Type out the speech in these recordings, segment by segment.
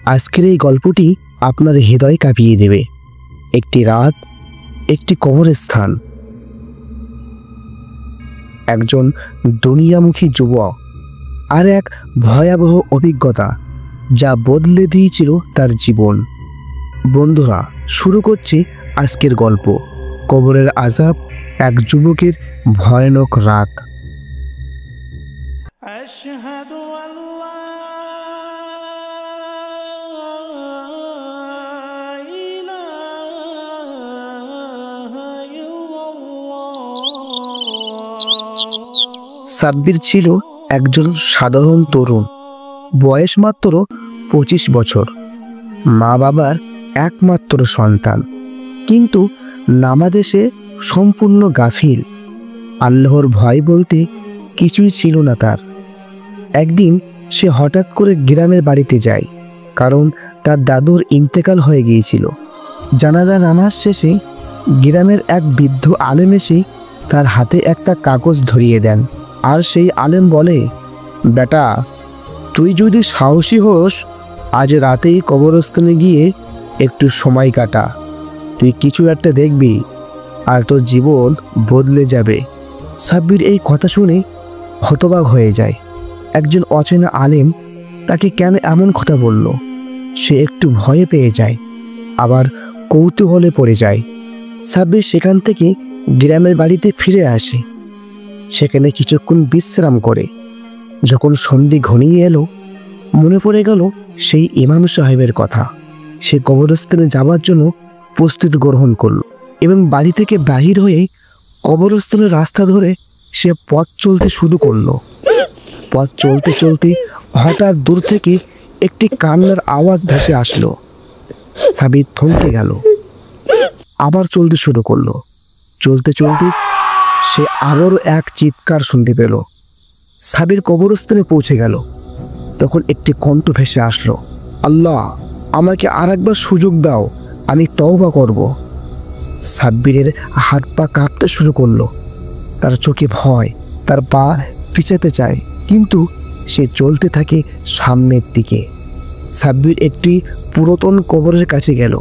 আজকের এই গল্পটি আপনার হৃদয় কাঁপিয়ে দেবে। একটি রাত, একটি কবরস্থান। একজন দুনিয়ামুখী যুবক আর এক ভয়াবহ অভিজ্ঞতা যা বদলে দিয়েছিল তার জীবন। বন্ধুরা, শুরু করছি আজকের গল্প, কবরের আযাব, এক যুবকের ভয়ানক রাত। সাব্বির ছিল একজন সাধারণ তরুণ, বয়স মাত্র 25 বছর, মা বাবার একমাত্র সন্তান। কিন্তু নামাজে সে সম্পূর্ণ গাফিল। আল্লাহর ভয় বলতে কিছুই ছিল না তার। একদিন সে হঠাৎ করে গ্রামের বাড়িতে যায়, কারণ তার দাদুর ইন্তেকাল হয়ে গিয়েছিল। জানাজা নামাজ শেষে গ্রামের এক বৃদ্ধ আলেম এসে তার হাতে একটা কাগজ ধরিয়ে দেন। আর সেই আলেম বলে, বেটা, তুই যদি সাহসী হোস, আজ রাতেই কবরস্থানে গিয়ে একটু সময় কাটা। তুই কিছু একটা দেখবি আর তোর জীবন বদলে যাবে। সাব্বির এই কথা শুনে হতবাক হয়ে যায়। একজন অচেনা আলেম তাকে কেন এমন কথা বলল? সে একটু ভয়ে পেয়ে যায়, আবার কৌতূহলে পড়ে যায়। সাব্বির সেখান থেকে গ্রামের বাড়িতে ফিরে আসে। সেখানে কিছুক্ষণ বিশ্রাম করে যখন সন্ধে ঘনিয়ে এলো, মনে পড়ে গেল সেই ইমাম সাহেবের কথা। সে কবরস্থানে যাওয়ার জন্য প্রস্তুতি গ্রহণ করলো এবং বাড়ি থেকে বাহির হয়ে কবরস্থানের রাস্তা ধরে সে পথ চলতে শুরু করলো। পথ চলতে চলতে হঠাৎ দূর থেকে একটি কান্নার আওয়াজ ভেসে আসলো। সাব্বির থমকে গেল, আবার চলতে শুরু করলো। চলতে চলতে সে আবারও এক চিৎকার শুনতে পেল। সাব্বির কবরস্থানে পৌঁছে গেল। তখন একটি কণ্ঠ ভেসে আসলো, আল্লাহ, আমাকে আর একবার সুযোগ দাও, আমি তওবা করব। সাব্বিরের হাত পা কাঁপতে শুরু করলো। তার চোখে ভয়, তার পা পিছাতে চায়, কিন্তু সে চলতে থাকে সামনের দিকে। সাব্বির একটি পুরাতন কবরের কাছে গেল,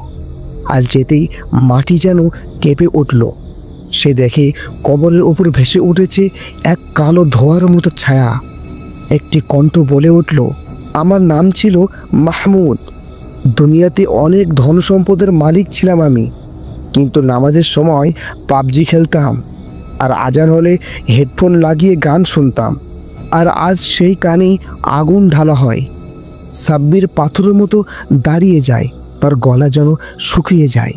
আর যেতেই মাটি যেন কেঁপে উঠল। সে দেখে কবরের উপর ভেসে উঠেছে এক কালো ধোঁয়ার মতো ছায়া। একটি কণ্ঠ বলে উঠল, আমার নাম ছিল মাহমুদ। দুনিয়াতে অনেক ধন সম্পদের মালিক ছিলাম আমি, কিন্তু নামাজের সময় পাবজি খেলতাম, আর আজান হলে হেডফোন লাগিয়ে গান শুনতাম। আর আজ সেই কানে আগুন ঢালা হয়। সাব্বির পাথরের মতো দাঁড়িয়ে যায়, তার গলা যেন শুকিয়ে যায়।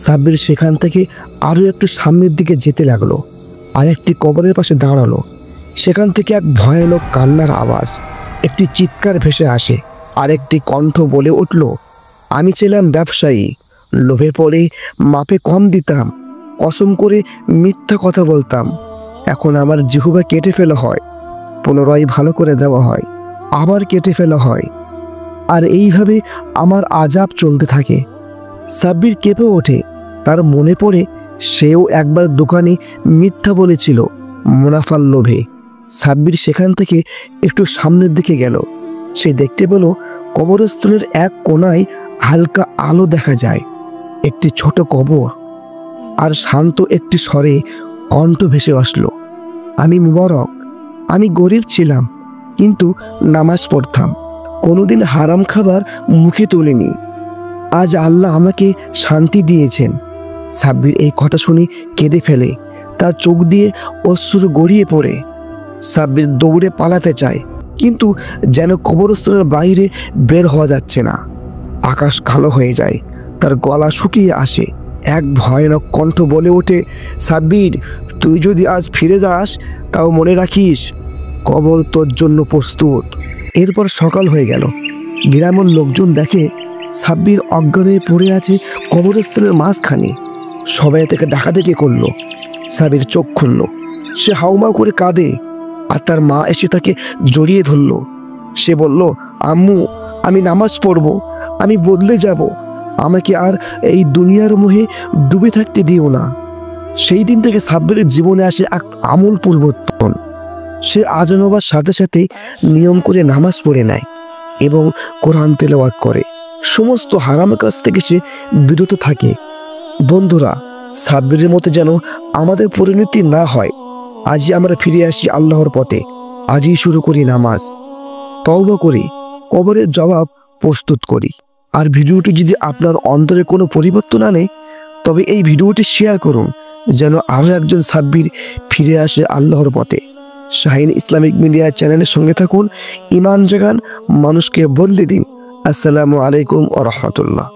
সাব্বির সেখান থেকে আরও একটু সামনের দিকে যেতে লাগলো, আর একটি কবরের পাশে দাঁড়ালো। সেখান থেকে এক ভয়ানক কান্নার আওয়াজ, একটি চিৎকার ভেসে আসে, আর একটি কণ্ঠ বলে উঠল, আমি ছিলাম ব্যবসায়ী, লোভে পড়ে মাপে কম দিতাম, কসম করে মিথ্যা কথা বলতাম। এখন আমার জিহ্বা কেটে ফেলা হয়, পুনরায় ভালো করে দেওয়া হয়, আবার কেটে ফেলা হয়, আর এইভাবে আমার আযাব চলতে থাকে। সাব্বির কেঁপে ওঠে। তার মনে পড়ে সেও একবার দোকানে মিথ্যা বলেছিল মুনাফার লোভে। সাব্বির সেখান থেকে একটু সামনের দিকে গেল। সে দেখতে পেল কবরস্থানের এক কোণায় হালকা আলো দেখা যায়। একটি ছোট কবর, আর শান্ত একটি স্বরে কণ্ঠ ভেসে আসলো, আমি মুবারক, আমি গরিব ছিলাম, কিন্তু নামাজ পড়তাম, কোনোদিন হারাম খাবার মুখে তুলিনি। আজ আল্লাহ আমাকে শান্তি দিয়েছেন। সাব্বির এই কথা শুনে কেঁদে ফেলে। তার চোখ দিয়ে অশ্রু গড়িয়ে পড়ে। সাব্বির দৌড়ে পালাতে চায়, কিন্তু যেন কবরস্থানের বাইরে বের হওয়া যাচ্ছে না। আকাশ কালো হয়ে যায়, তার গলা শুকিয়ে আসে। এক ভয়ানক কণ্ঠ বলে ওঠে, সাব্বির, তুই যদি আজ ফিরে যাস, তাও মনে রাখিস কবর তোর জন্য প্রস্তুত। এরপর সকাল হয়ে গেল। গ্রামের লোকজন দেখে সাব্বির অজ্ঞান হয়ে পড়ে আছে কবরস্থানের মাঝখানে। সবাই তাকে ডাকাডাকি করলো। সাব্বির চোখ খুলল। সে হাউমাউ করে কাঁদে, আর তার মা এসে তাকে জড়িয়ে ধরল। সে বলল, আম্মু, আমি নামাজ পড়ব, আমি বদলে যাব, আমাকে আর এই দুনিয়ার মোহে ডুবে থাকতে দিও না। সেই দিন থেকে সাব্বিরের জীবনে আসে এক আমূল পরিবর্তন। সে আজান হবার সাথে সাথে নিয়ম করে নামাজ পড়ে নেয় এবং কোরআন তেলাওয়াত করে। সমস্ত হারামের কাছ থেকে সে বিরত থাকে। বন্ধুরা, সাব্বিরের মতো যেন আমাদের পরিণতি না হয়। আজই আমরা ফিরে আসি আল্লাহর পথে, আজই শুরু করি নামাজ, তওবা করি, কবরের জবাব প্রস্তুত করি। আর ভিডিওটি যদি আপনার অন্তরে কোনো পরিবর্তন আনে, তবে এই ভিডিওটি শেয়ার করুন, যেন আরও একজন সাব্বির ফিরে আসে আল্লাহর পথে। শাহিন ইসলামিক মিডিয়া চ্যানেলের সঙ্গে থাকুন, ইমান জাগান, মানুষকে বদলে দিন। আসসালামু আলাইকুম ওয়া রাহমাতুল্লাহ।